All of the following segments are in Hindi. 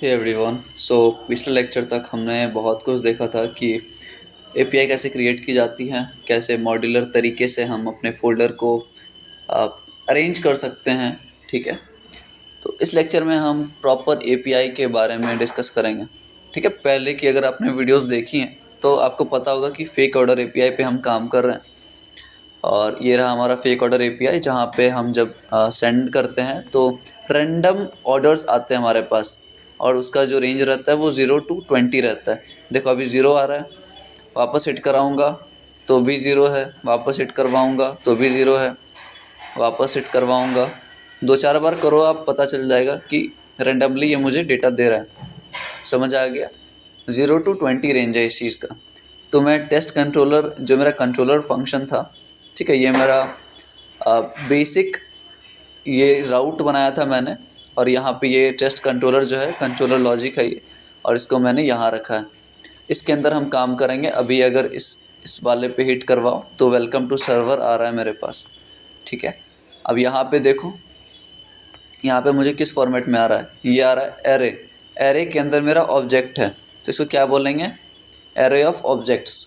Hey everyone. सो पिछले लेक्चर तक हमने बहुत कुछ देखा था कि एपीआई कैसे क्रिएट की जाती है, कैसे मॉड्यूलर तरीके से हम अपने फोल्डर को अरेंज कर सकते हैं। ठीक है, तो इस लेक्चर में हम प्रॉपर एपीआई के बारे में डिस्कस करेंगे। ठीक है, पहले की अगर आपने वीडियोस देखी हैं तो आपको पता होगा कि फेक ऑर्डर एपीआई पे हम काम कर रहे हैं। और ये रहा हमारा फेक ऑर्डर एपीआई, जहाँ पे हम जब सेंड करते हैं तो रैंडम ऑर्डर्स आते हैं हमारे पास, और उसका जो रेंज रहता है वो 0 to 20 रहता है। देखो अभी 0 आ रहा है, वापस हिट कराऊंगा तो भी 0 है, वापस हिट करवाऊंगा तो भी 0 है, वापस हिट करवाऊंगा। 2-4 बार करो, आप पता चल जाएगा कि रैंडमली ये मुझे डेटा दे रहा है। समझ आ गया? 0 to 20 रेंज है इस चीज़ का। तो मैं टेस्ट कंट्रोलर, जो मेरा कंट्रोलर फंक्शन था, ठीक है, ये मेरा बेसिक ये राउट बनाया था मैंने। और यहाँ पे ये टेस्ट कंट्रोलर जो है, कंट्रोलर लॉजिक है ये, और इसको मैंने यहाँ रखा है। इसके अंदर हम काम करेंगे। अभी अगर इस वाले पे हिट करवाओ तो वेलकम टू सर्वर आ रहा है मेरे पास। ठीक है, अब यहाँ पे देखो, यहाँ पे मुझे किस फॉर्मेट में आ रहा है, ये आ रहा है एरे। एरे के अंदर मेरा ऑब्जेक्ट है, तो इसको क्या बोलेंगे, एरे ऑफ ऑब्जेक्ट्स।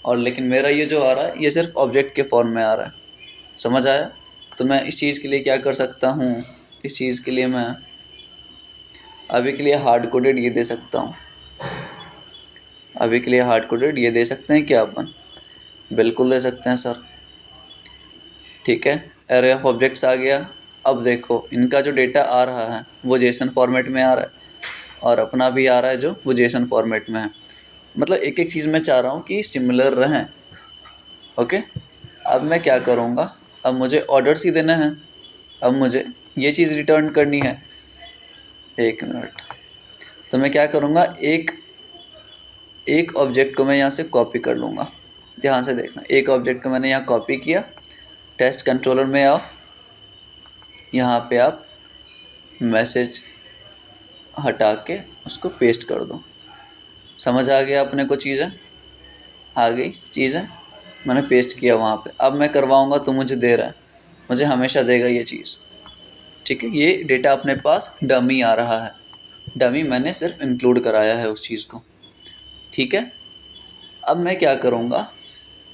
और लेकिन मेरा ये जो आ रहा है ये सिर्फ ऑब्जेक्ट के फॉर्म में आ रहा है। समझ आया? तो मैं इस चीज़ के लिए क्या कर सकता हूँ, इस चीज़ के लिए मैं अभी के लिए हार्ड कोडेड ये दे सकता हूँ। अभी के लिए हार्ड कोडेड ये दे सकते हैं क्या अपन? बिल्कुल दे सकते हैं सर। ठीक है, एरे ऑफ ऑब्जेक्ट्स आ गया। अब देखो इनका जो डेटा आ रहा है वो जेसन फॉर्मेट में आ रहा है, और अपना भी आ रहा है जो वो जेसन फॉर्मेट में है। मतलब एक एक चीज़ मैं चाह रहा हूँ कि सिमिलर रहें। ओके, अब मैं क्या करूँगा, अब मुझे ऑर्डर्स ही देने हैं। अब मुझे ये चीज़ रिटर्न करनी है। एक मिनट, तो मैं क्या करूँगा, एक एक ऑब्जेक्ट को मैं यहाँ से कॉपी कर लूँगा। ध्यान से देखना, एक ऑब्जेक्ट को मैंने यहाँ कॉपी किया। टेस्ट कंट्रोलर में आओ, यहाँ पे आप मैसेज हटा के उसको पेस्ट कर दो। समझ आ गया अपने को? चीज़ें आ गई, चीज़ें मैंने पेस्ट किया वहाँ पे। अब मैं करवाऊँगा तो मुझे दे रहा है, मुझे हमेशा देगा ये चीज़। ठीक है, ये डेटा अपने पास डमी आ रहा है। डमी मैंने सिर्फ इंक्लूड कराया है उस चीज़ को। ठीक है, अब मैं क्या करूँगा,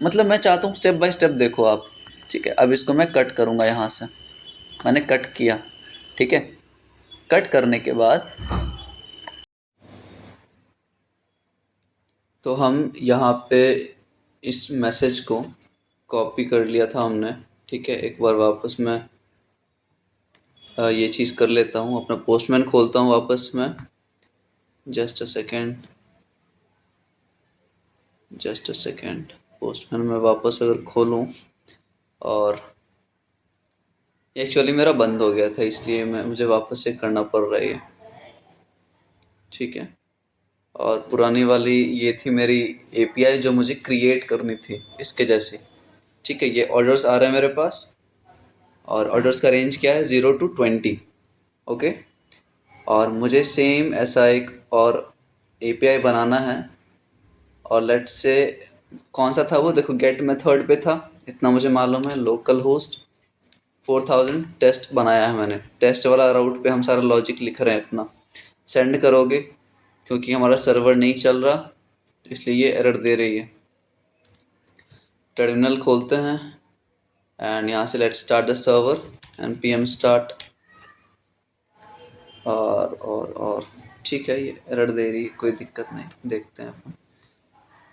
मतलब मैं चाहता हूँ स्टेप बाय स्टेप देखो आप। ठीक है, अब इसको मैं कट करूँगा यहाँ से। मैंने कट किया। ठीक है, कट करने के बाद तो हम यहाँ पे इस मैसेज को कॉपी कर लिया था हमने। ठीक है, एक बार वापस मैं ये चीज़ कर लेता हूँ, अपना पोस्टमैन खोलता हूँ वापस मैं। Just a second, just a second. Postman में वापस अगर खोलूँ, और एक्चुअली मेरा बंद हो गया था इसलिए मुझे वापस से करना पड़ रहा है ये। ठीक है, और पुरानी वाली ये थी मेरी एपीआई जो मुझे क्रिएट करनी थी इसके जैसी। ठीक है, ये ऑर्डर्स आ रहे हैं मेरे पास, और ऑर्डर्स का रेंज क्या है, 0 to 20। ओके, और मुझे सेम ऐसा एक और एपीआई बनाना है। और लेट्स से कौन सा था वो, देखो गेट मेथड पे था, इतना मुझे मालूम है। लोकल होस्ट 4000 टेस्ट बनाया है मैंने। टेस्ट वाला राउट पे हम सारा लॉजिक लिख रहे हैं अपना। सेंड करोगे, क्योंकि हमारा सर्वर नहीं चल रहा तो इसलिए ये एरर दे रही है। टर्मिनल खोलते हैं, एंड यहाँ से let's start the server, npm start. और ठीक है, ये एरर दे रही है, कोई दिक्कत नहीं, देखते हैं अपन।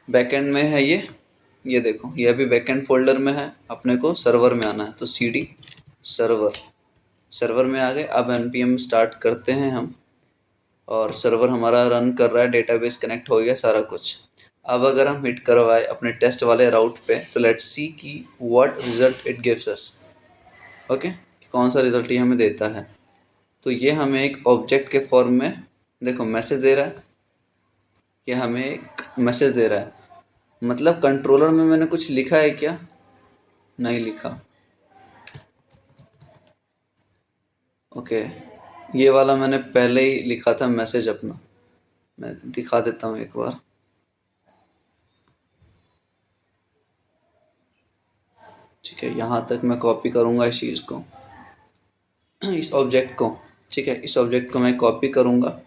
बैकएंड में है ये देखो, ये अभी बैकएंड फोल्डर में है, अपने को सर्वर में आना है, तो cd सर्वर, सर्वर में आ गए। अब npm स्टार्ट करते हैं हम, और सर्वर हमारा रन कर रहा है, डेटाबेस कनेक्ट हो गया सारा कुछ। अब अगर हम हिट करवाए अपने टेस्ट वाले राउट पे, तो लेट्स सी कि what result it gives us. Okay, कौन सा रिजल्ट ये हमें देता है। तो ये हमें एक ऑब्जेक्ट के फॉर्म में, देखो मैसेज दे रहा है, ये हमें एक मैसेज दे रहा है। मतलब कंट्रोलर में मैंने कुछ लिखा है क्या? नहीं लिखा। ओके, ये वाला मैंने पहले ही लिखा था मैसेज अपना, मैं दिखा देता हूँ एक बार। ठीक है, यहाँ तक मैं कॉपी करूँगा इस चीज़ को, इस ऑब्जेक्ट को। ठीक है, इस ऑब्जेक्ट को मैं कॉपी करूँगा,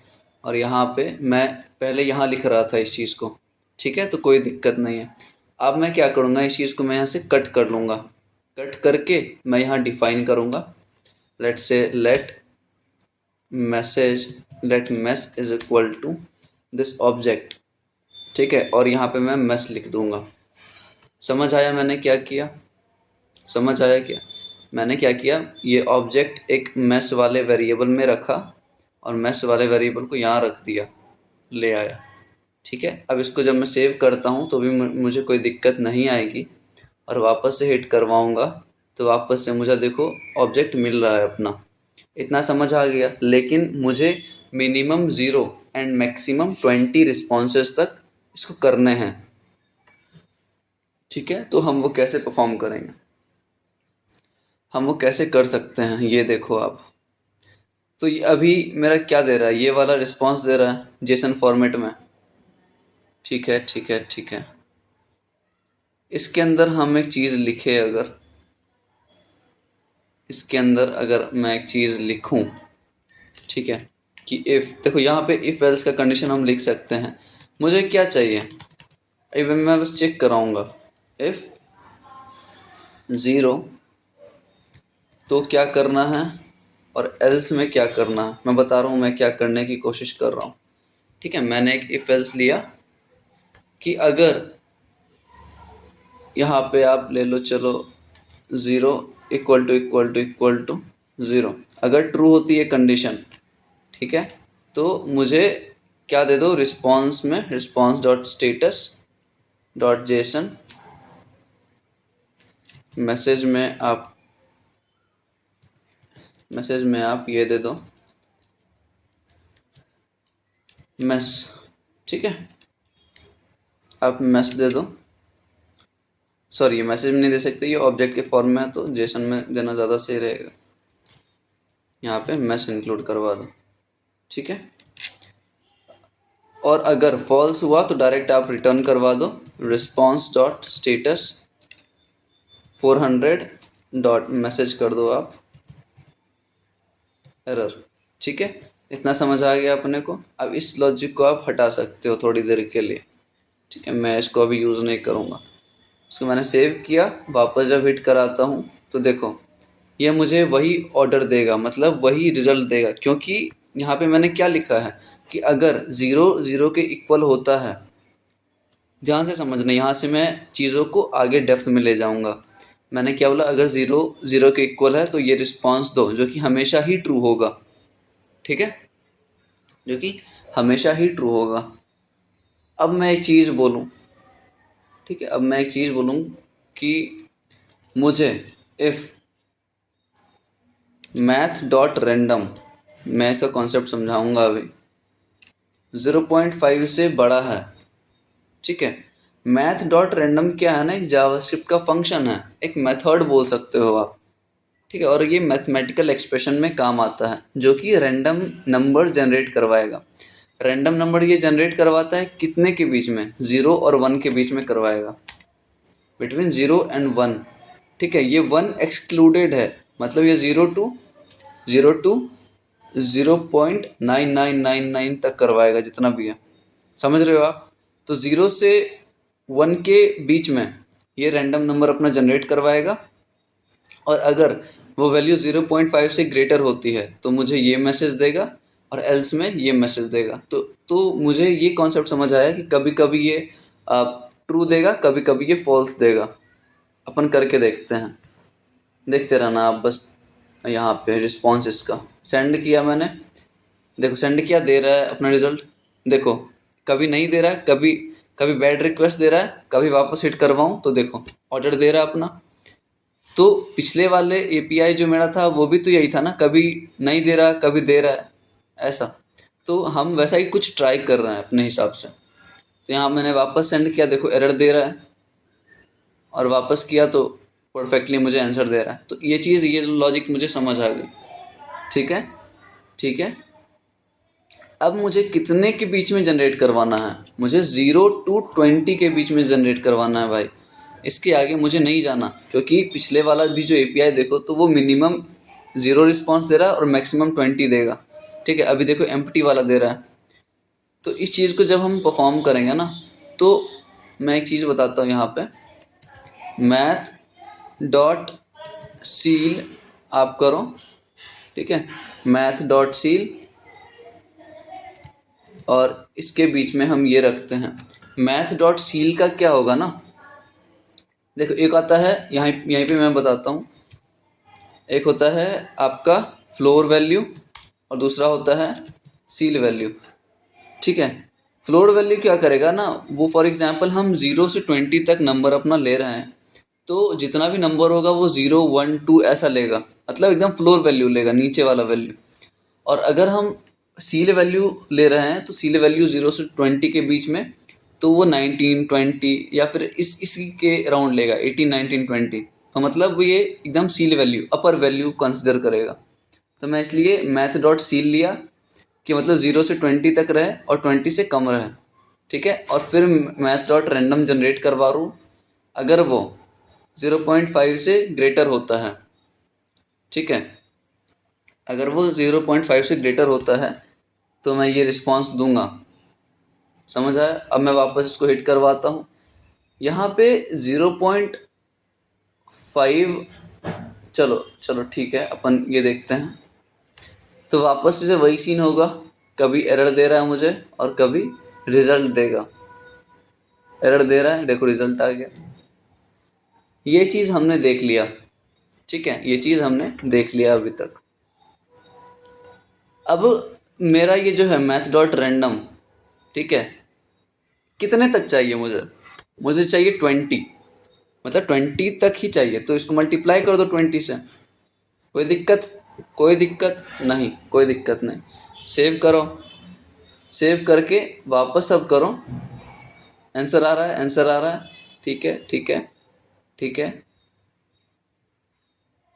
और यहाँ पे मैं पहले यहाँ लिख रहा था इस चीज़ को, ठीक है, तो कोई दिक्कत नहीं है। अब मैं क्या करूँगा, इस चीज़ को मैं यहाँ से कट कर लूँगा। कट करके मैं यहाँ डिफाइन करूँगा, let say let mess is equal to this object, ठीक है, और यहाँ पे मैं मेस लिख दूँगा। समझ आया मैंने क्या किया? समझ आया क्या मैंने क्या किया? ये ऑब्जेक्ट एक मेस वाले वेरिएबल में रखा और मेस वाले वेरिएबल को यहाँ रख दिया, ले आया, ठीक है। अब इसको जब मैं सेव करता हूँ तो भी मुझे कोई दिक्कत नहीं आएगी, और वापस से हिट करवाऊँगा तो वापस से मुझे देखो ऑब्जेक्ट मिल रहा है अपना। इतना समझ आ गया। लेकिन मुझे मिनिमम 0 एंड मैक्सिमम 20 रिस्पॉन्सेज तक इसको करने हैं, ठीक है। तो हम वो कैसे परफॉर्म करेंगे, हम वो कैसे कर सकते हैं, ये देखो आप। तो ये अभी मेरा क्या दे रहा है, ये वाला रिस्पॉन्स दे रहा है जेसन फॉर्मेट में, ठीक है ठीक है ठीक है। इसके अंदर हम एक चीज़ लिखे, अगर इसके अंदर अगर मैं एक चीज़ लिखूं, ठीक है, कि इफ़, देखो यहाँ पे इफ़ एल्स का कंडीशन हम लिख सकते हैं। मुझे क्या चाहिए, अभी मैं बस चेक कराऊंगा। इफ़ 0 तो क्या करना है, और एल्स में क्या करना है, मैं बता रहा हूँ मैं क्या करने की कोशिश कर रहा हूँ, ठीक है। मैंने एक इफ़ एल्स लिया कि अगर यहाँ पे आप ले लो, चलो 0 equal to equal to equal to 0, अगर ट्रू होती है कंडीशन, ठीक है, तो मुझे क्या दे दो, रिस्पॉन्स में response dot status dot JSON, message में आप ये दे दो मेस, ठीक है, आप मेस दे दो। सॉरी, ये मैसेज में नहीं दे सकते, ये ऑब्जेक्ट के फॉर्म में है, तो जेसन में देना ज़्यादा सही रहेगा। यहाँ पे मेस इंक्लूड करवा दो, ठीक है। और अगर फॉल्स हुआ तो डायरेक्ट आप रिटर्न करवा दो, response dot status 400 dot message कर दो आप एरर, ठीक है। इतना समझ आ गया अपने को। अब इस लॉजिक को आप हटा सकते हो थोड़ी देर के लिए, ठीक है। मैं इसको अभी यूज़ नहीं करूँगा। इसको मैंने सेव किया, वापस जब हिट कराता हूँ तो देखो ये मुझे वही ऑर्डर देगा, मतलब वही रिजल्ट देगा, क्योंकि यहाँ पे मैंने क्या लिखा है कि अगर 0 0 के इक्वल होता है, ध्यान से समझना, यहाँ से मैं चीज़ों को आगे डेप्थ में ले जाऊँगा। मैंने क्या बोला, अगर 0 0 के इक्वल है तो ये रिस्पॉन्स दो, जो कि हमेशा ही ट्रू होगा, ठीक है, जो कि हमेशा ही ट्रू होगा। अब मैं एक चीज़ बोलूँ, ठीक है, अब मैं एक चीज़ बोलूँ कि मुझे इफ़ मैथ डॉट रैंडम, मैं इसका कॉन्सेप्ट समझाऊंगा अभी, 0.5 से बड़ा है, ठीक है। मैथ डॉट रैंडम क्या है ना, एक जावास्क्रिप्ट का फंक्शन है, एक मेथड बोल सकते हो आप, ठीक है। और ये मैथमेटिकल एक्सप्रेशन में काम आता है, जो कि रैंडम नंबर जनरेट करवाएगा। रैंडम नंबर ये जनरेट करवाता है कितने के बीच में, 0 और 1 के बीच में करवाएगा, बिटवीन 0 एंड 1, ठीक है। ये 1 एक्सक्लूडेड है, मतलब ये 0 टू 0.9999 तक करवाएगा, जितना भी है, समझ रहे हो आप। तो 0 से 1 के बीच में ये रैंडम नंबर अपना जनरेट करवाएगा, और अगर वो वैल्यू 0.5 से ग्रेटर होती है तो मुझे ये मैसेज देगा, और एल्स में ये मैसेज देगा। तो मुझे ये कॉन्सेप्ट समझ आया कि कभी कभी ये ट्रू देगा, कभी कभी ये फॉल्स देगा। अपन करके देखते हैं, देखते रहना आप बस। यहाँ पे रिस्पॉन्स इसका सेंड किया मैंने, देखो सेंड किया, दे रहा है अपना रिजल्ट। देखो कभी नहीं दे रहा है, कभी कभी बैड रिक्वेस्ट दे रहा है, कभी वापस हिट करवाऊँ तो देखो ऑर्डर दे रहा है अपना। तो पिछले वाले एपीआई जो मेरा था वो भी तो यही था ना, कभी नहीं दे रहा कभी दे रहा है, ऐसा। तो हम वैसा ही कुछ ट्राई कर रहे हैं अपने हिसाब से। तो यहाँ मैंने वापस सेंड किया, देखो एरर दे रहा है, और वापस किया तो परफेक्टली मुझे आंसर दे रहा है। तो ये चीज़, ये लॉजिक मुझे समझ आ गई, ठीक है ठीक है। अब मुझे कितने के बीच में जनरेट करवाना है, मुझे 0 to 20 के बीच में जनरेट करवाना है भाई। इसके आगे मुझे नहीं जाना, क्योंकि पिछले वाला भी जो एपीआई देखो तो वो मिनिमम 0 रिस्पॉन्स दे रहा है और मैक्सिमम 20 देगा, ठीक है। अभी देखो एम्प्टी वाला दे रहा है, तो इस चीज़ को जब हम परफॉर्म करेंगे ना, तो मैं एक चीज़ बताता हूँ यहाँ पे, मैथ डॉट सील आप करो, ठीक है, मैथ डॉट सील, और इसके बीच में हम ये रखते हैं, मैथ डॉट सील का क्या होगा ना, देखो एक आता है यहाँ यहीं पे मैं बताता हूँ, एक होता है आपका फ्लोर वैल्यू और दूसरा होता है सील वैल्यू, ठीक है। फ्लोर वैल्यू क्या करेगा ना, वो फॉर एग्जांपल हम 0 से 20 तक नंबर अपना ले रहे हैं, तो जितना भी नंबर होगा वो 0 1 2 ऐसा लेगा, मतलब एकदम फ्लोर वैल्यू लेगा, नीचे वाला वैल्यू। और अगर हम सील वैल्यू ले रहे हैं तो सील वैल्यू 0 से 20 के बीच में, तो वो 19 20 या फिर इसी के अराउंड लेगा, 18 19 20। तो मतलब वो ये एकदम सील वैल्यू अपर वैल्यू कंसिडर करेगा। तो मैं इसलिए मैथ डॉट सील लिया कि मतलब 0 से 20 तक रहे और 20 से कम रहे, ठीक है। और फिर मैथ डॉट रैंडम जनरेट करवा रूँ, अगर वो 0.5 से ग्रेटर होता है, ठीक है, अगर वो 0.5 से ग्रेटर होता है तो मैं ये रिस्पॉन्स दूंगा, समझ आया। अब मैं वापस इसको हिट करवाता हूँ, यहाँ पे 0.5, चलो चलो ठीक है, अपन ये देखते हैं। तो वापस से वही सीन होगा, कभी एरर दे रहा है मुझे और कभी रिजल्ट देगा। एरर दे रहा है, देखो रिजल्ट आ गया। ये चीज़ हमने देख लिया, ठीक है, ये चीज़ हमने देख लिया अभी तक। अब मेरा ये जो है मैथ डॉट रैंडम, ठीक है, कितने तक चाहिए मुझे, मुझे चाहिए 20, मतलब 20 तक ही चाहिए। तो इसको मल्टीप्लाई कर दो 20 से, कोई दिक्कत, कोई दिक्कत नहीं, कोई दिक्कत नहीं। सेव करो, सेव करके वापस अब करो, आंसर आ रहा है, आंसर आ रहा है, ठीक है ठीक है ठीक है,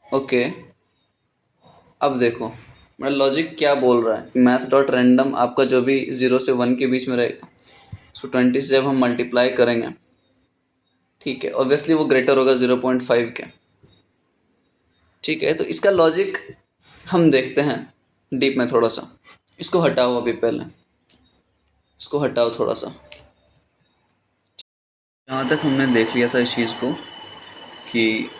ओके। अब देखो मेरा लॉजिक क्या बोल रहा है, मैथ डॉट रैंडम आपका जो भी 0 से 1 के बीच में रहेगा, उसको 20 से जब हम मल्टीप्लाई करेंगे, ठीक है, ऑब्वियसली वो ग्रेटर होगा 0.5 के, ठीक है। तो इसका लॉजिक हम देखते हैं डीप में थोड़ा सा। इसको हटाओ, अभी पहले इसको हटाओ थोड़ा सा। यहाँ तक हमने देख लिया था इस चीज़ को कि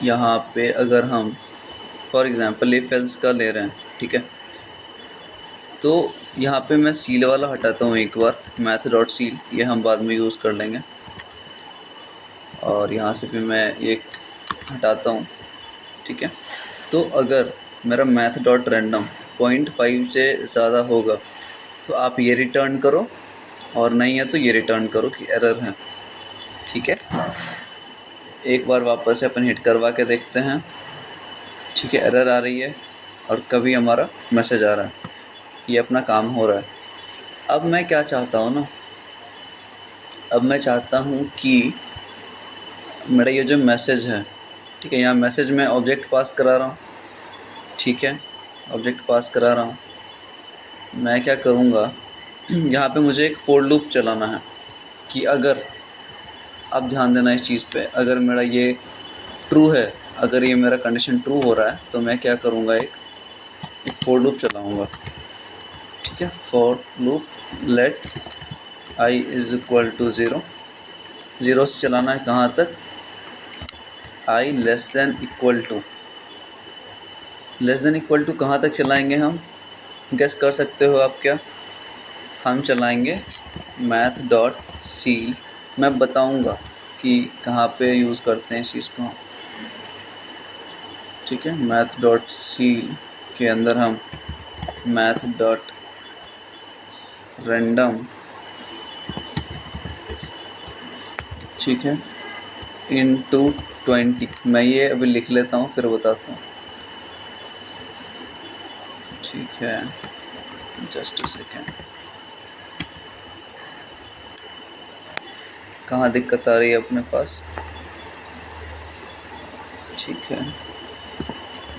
यहाँ पे अगर हम फॉर एग्जांपल इफ एल्स का ले रहे हैं, ठीक है, तो यहाँ पे मैं सील वाला हटाता हूँ एक बार, मैथ डॉट सील, ये हम बाद में यूज़ कर लेंगे। और यहाँ से भी मैं एक हटाता हूँ, ठीक है। तो अगर मेरा मैथ डॉट रैंडम 0.5 से ज़्यादा होगा तो आप ये रिटर्न करो, और नहीं है तो ये रिटर्न करो कि एरर है, ठीक है। एक बार वापस से अपन हिट करवा के देखते हैं, ठीक है, एरर आ रही है और कभी हमारा मैसेज आ रहा है, ये अपना काम हो रहा है। अब मैं क्या चाहता हूँ ना, अब मैं चाहता हूँ कि मेरा ये जो मैसेज है, ठीक है, यहाँ मैसेज में ऑब्जेक्ट पास करा रहा हूँ, ठीक है, ऑब्जेक्ट पास करा रहा हूँ। मैं क्या करूँगा, यहाँ पे मुझे एक फोर लूप चलाना है कि अगर, आप ध्यान देना इस चीज़ पे, अगर मेरा ये ट्रू है, अगर ये मेरा कंडीशन ट्रू हो रहा है तो मैं क्या करूँगा, एक फोर लूप चलाऊँगा, ठीक है। For loop let I is equal to 0, 0 से चलाना है कहाँ तक, I less than equal to, less than equal to कहाँ तक चलाएंगे हम, गेस कर सकते हो आप क्या, हम चलाएंगे मैथ डॉट सील। मैं बताऊंगा कि कहाँ पे यूज़ करते हैं इस चीज़ को, ठीक है। मैथ डॉट सील के अंदर हम मैथ डॉट रैंडम, ठीक है, इनटू 20, मैं ये अभी लिख लेता हूँ फिर बताता हूँ, ठीक है, जस्ट अ सेकेंड। कहाँ दिक्कत आ रही है अपने पास, ठीक है,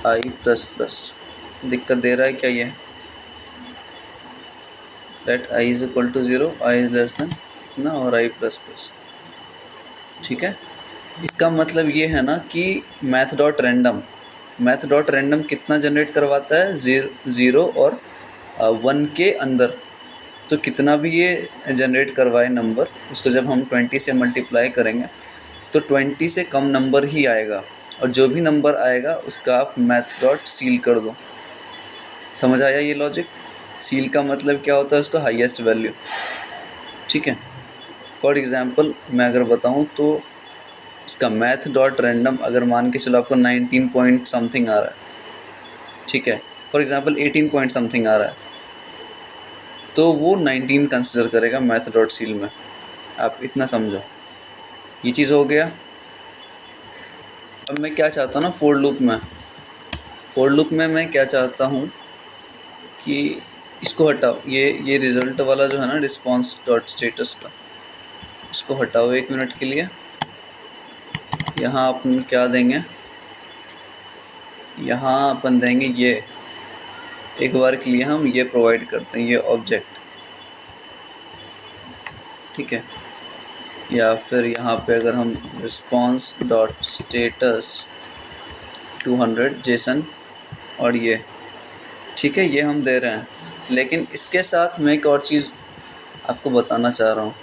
आई प्लस प्लस दिक्कत दे रहा है क्या, ये let i is equal to 0, i is less than इतना और आई प्लस प्लस, ठीक है। इसका मतलब ये है ना कि math dot random, math dot random कितना जनरेट करवाता है, 0 और 1 के अंदर। तो तो कितना भी ये जनरेट करवाए नंबर, उसको जब हम 20 से मल्टीप्लाई करेंगे तो 20 से कम नंबर ही आएगा, और जो भी नंबर आएगा उसका आप मैथ डॉट सील कर दो। समझ आया ये लॉजिक? सील का मतलब क्या होता है, उसका हाईएस्ट वैल्यू। ठीक है, फॉर एग्जांपल मैं अगर बताऊं तो इसका मैथ डॉट रैंडम, अगर मान के चलो आपको 19 पॉइंट समथिंग आ रहा है, ठीक है, फॉर एग्जांपल 18 पॉइंट समथिंग आ रहा है, तो वो 19 कंसिडर करेगा मैथ डॉट सील में। आप इतना समझो, ये चीज़ हो गया। अब मैं क्या चाहता हूँ ना, फोर लूप में मैं क्या चाहता हूँ कि इसको हटाओ, ये रिजल्ट वाला जो है ना, रिस्पॉन्स डॉट स्टेटस का, इसको हटाओ 1 मिनट के लिए। यहाँ अपन क्या देंगे, यहाँ अपन देंगे ये, एक बार के लिए हम ये प्रोवाइड करते हैं, ये ऑब्जेक्ट, ठीक है। या फिर यहाँ पे अगर हम रिस्पॉन्स डॉट स्टेटस 200 जेसन, और ये ठीक है, ये हम दे रहे हैं। लेकिन इसके साथ मैं एक और चीज़ आपको बताना चाह रहा हूँ।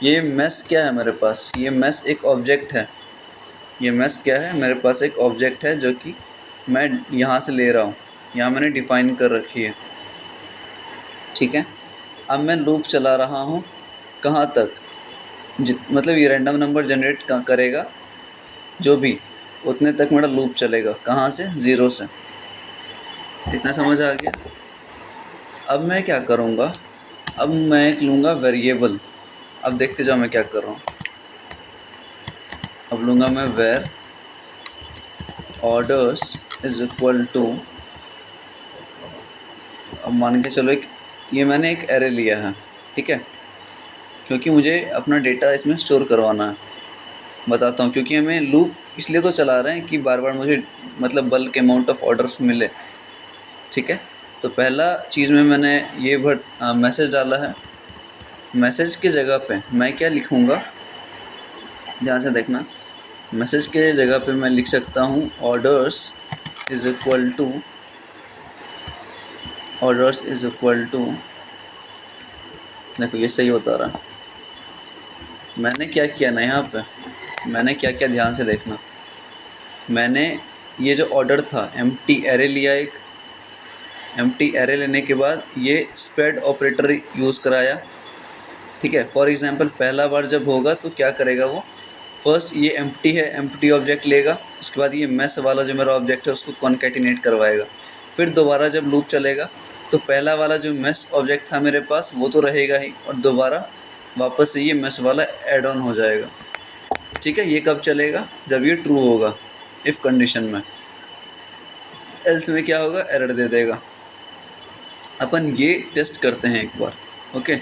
ये मेस क्या है मेरे पास, ये मेस एक ऑब्जेक्ट है। ये मेस क्या है, मेरे पास एक ऑब्जेक्ट है जो कि मैं यहाँ से ले रहा हूँ, यहाँ मैंने डिफाइन कर रखी है, ठीक है। अब मैं लूप चला रहा हूँ, कहाँ तक, मतलब ये रैंडम नंबर जनरेट करेगा जो भी, उतने तक मेरा लूप चलेगा। कहाँ से, 0 से। इतना समझ आ गया? अब मैं क्या करूँगा, अब मैं एक लूँगा वेरिएबल। अब देखते जाओ मैं क्या कर रहा हूँ। अब लूँगा मैं where orders is equal to, अब मान के चलो ये मैंने एक एरे लिया है, ठीक है, क्योंकि मुझे अपना डेटा इसमें स्टोर करवाना है। बताता हूँ, क्योंकि हमें लूप इसलिए तो चला रहे हैं कि बार बार मुझे मतलब बल्क अमाउंट ऑफ ऑर्डर्स मिले, ठीक है। तो पहला चीज़ में मैंने ये मैसेज डाला है। मैसेज की जगह पे मैं क्या लिखूँगा, ध्यान से देखना। मैसेज के जगह पे मैं लिख सकता हूँ orders is equal to, orders is equal to, देखो ये सही होता रहा। मैंने क्या किया ना, यहाँ पे मैंने क्या किया, ध्यान से देखना। मैंने ये जो ऑर्डर था, एम्प्टी एरे लिया, एक एम्प्टी एरे लेने के बाद ये स्प्रेड ऑपरेटर यूज़ कराया, ठीक है। फॉर एग्जांपल पहला बार जब होगा तो क्या करेगा वो, फर्स्ट ये एम्प्टी है, एम्प्टी ऑब्जेक्ट लेगा, उसके बाद ये मेस वाला जो मेरा ऑब्जेक्ट है उसको कॉन्कैटिनेट करवाएगा। फिर दोबारा जब लूप चलेगा तो पहला वाला जो मेस ऑब्जेक्ट था मेरे पास वो तो रहेगा ही, और दोबारा वापस से ये मेस वाला ऐड ऑन हो जाएगा, ठीक है। ये कब चलेगा, जब ये ट्रू होगा, इफ़ कंडीशन में। एल्स में क्या होगा, एरर दे देगा। अपन ये टेस्ट करते हैं एक बार, ओके।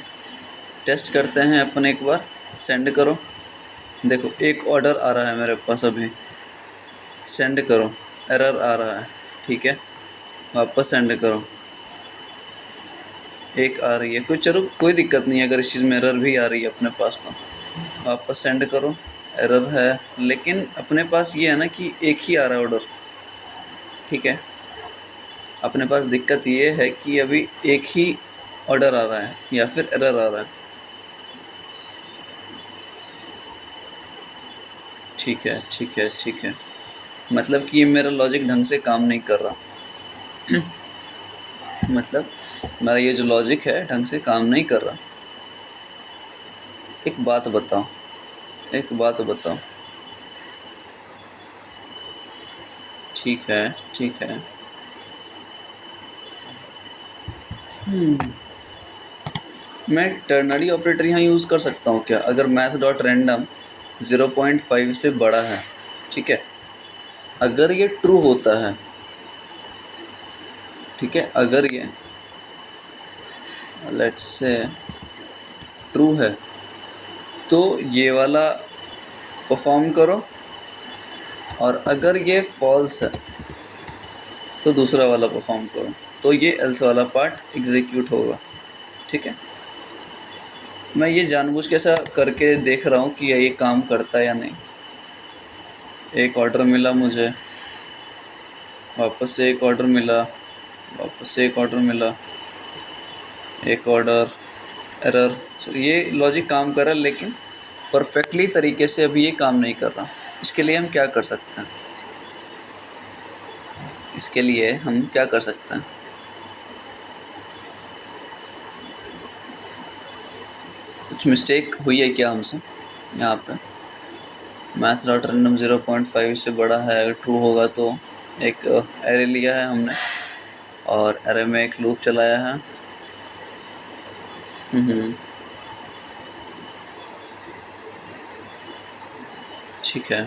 टेस्ट करते हैं अपन एक बार, सेंड करो। देखो एक ऑर्डर आ रहा है मेरे पास अभी, सेंड करो, एरर आ रहा है, ठीक है। वापस सेंड करो, एक आ रही है, कोई चलो कोई दिक्कत नहीं है अगर इस चीज़ में एरर भी आ रही है अपने पास तो। वापस सेंड करो, एरर है, लेकिन अपने पास ये है ना कि एक ही आ रहा है ऑर्डर, ठीक है। अपने पास दिक्कत ये है कि अभी एक ही ऑर्डर आ रहा है या फिर एरर आ रहा है, ठीक है ठीक है ठीक है। मतलब कि ये मेरा लॉजिक ढंग से काम नहीं कर रहा। मतलब मेरा ये जो लॉजिक है ढंग से काम नहीं कर रहा। एक बात बताओ, एक बात बताओ, ठीक है ठीक है। मैं टर्नरी ऑपरेटर यहाँ यूज़ कर सकता हूँ क्या, अगर मैथ डॉट रैंडम 0.5 से बड़ा है, ठीक है। अगर ये ट्रू होता है, ठीक है, अगर ये लेट्स से ट्रू है तो ये वाला परफॉर्म करो, और अगर ये फॉल्स है तो दूसरा वाला परफॉर्म करो, तो ये एल्स वाला पार्ट एग्जीक्यूट होगा, ठीक है। मैं ये जानबूझ के ऐसा करके देख रहा हूँ कि ये काम करता है या नहीं। एक ऑर्डर मिला मुझे, वापस से एक ऑर्डर मिला, वापस से एक ऑर्डर मिला, एक ऑर्डर एरर। ये लॉजिक काम कर रहा है लेकिन परफेक्टली तरीके से अभी ये काम नहीं कर रहा। इसके लिए हम क्या कर सकते हैं? इसके लिए हम क्या कर सकते हैं? कुछ मिस्टेक हुई है क्या हमसे यहाँ पे? मैथ डॉट रैंडम 0.5 से बड़ा है, अगर ट्रू होगा तो एक एरे लिया है हमने और एरे में एक लूप चलाया है। हम्म। ठीक है।